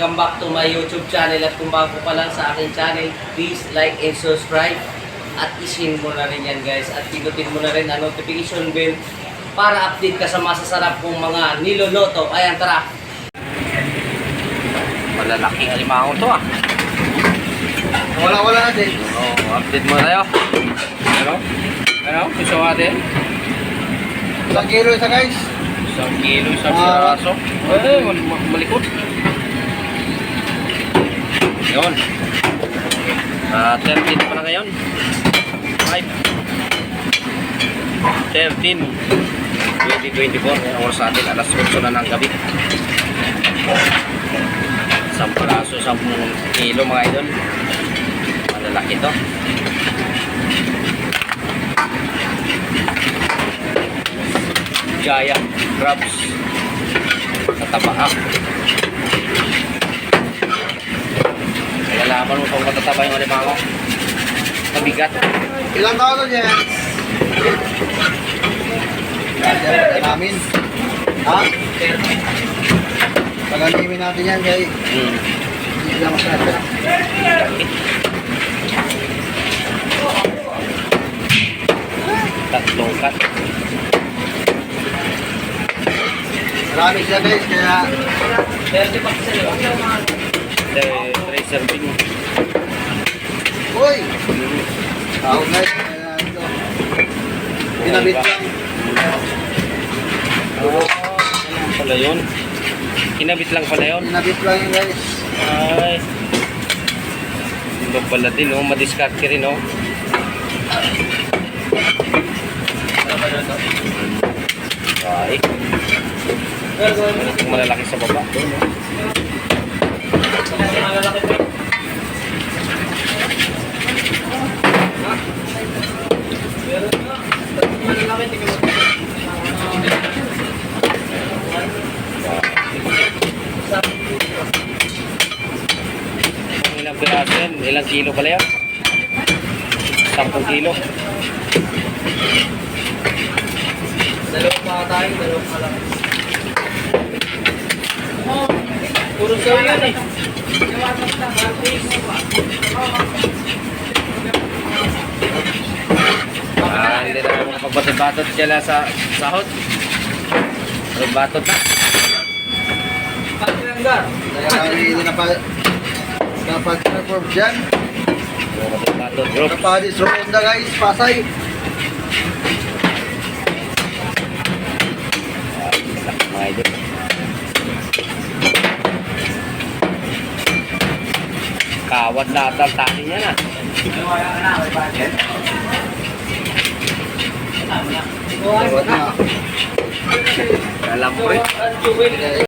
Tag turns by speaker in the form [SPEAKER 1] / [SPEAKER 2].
[SPEAKER 1] welcome back to my YouTube channel. At kung bago pa lang sa aking channel, please like and subscribe. At isin mo na rin yan guys. At pindutin mo na rin ang notification bell para update ka sa masasarap kong mga niloloto. Ayan, tara! Malalaking alimango to ah.
[SPEAKER 2] Wala natin.
[SPEAKER 1] Oh, update mo tayo. Ano? Gusto natin?
[SPEAKER 2] 1 kilo isa guys.
[SPEAKER 1] 1 kilo, 1 piraso. Ay, malikot. Yun. 13 pa na ngayon. 5. 13. 2024. Ang oras natin. Alas 8 na ng gabi. 1 piraso, 10 kilo mga idol. Malalaki to. Gaya, crabs. Tataba. Nalalaman mo kung matataba yung alimango. Mabigat.
[SPEAKER 2] Ilang taon to, Jens? Yan namin. Ha? Pag-alimin natin yan, kay hindi lang masarap.
[SPEAKER 1] Tatlong cut.
[SPEAKER 2] Marami siya guys, kaya
[SPEAKER 1] 30 pa kasi yun. 3 serving.
[SPEAKER 2] uy! Tao guys, kaya ito. Pinabit lang.
[SPEAKER 1] Oh, pala yun. Kinabit lang pala yun.
[SPEAKER 2] Pinabit lang yun guys.
[SPEAKER 1] Ay. Hindi pala din, oh. Madiscard ka rin, oh. Ay. Malalaki sa baba. Ilang piraso yan? Ilang kilo pala yan? 10 kilo. Dalawang mga tayo, dalawang malaki. Puro sayo yan eh. Hindi na ako pagbatot-batot sila sa sahod. Batot na. Pagkanggar.
[SPEAKER 2] Kaya hindi na pa perform dyan.
[SPEAKER 1] Batot-batot group.
[SPEAKER 2] Napadis Ronda guys, Pasay.
[SPEAKER 1] Mga idol. Kawad na at ang tali niya na.
[SPEAKER 2] Kawad na.
[SPEAKER 1] Alam ko rin.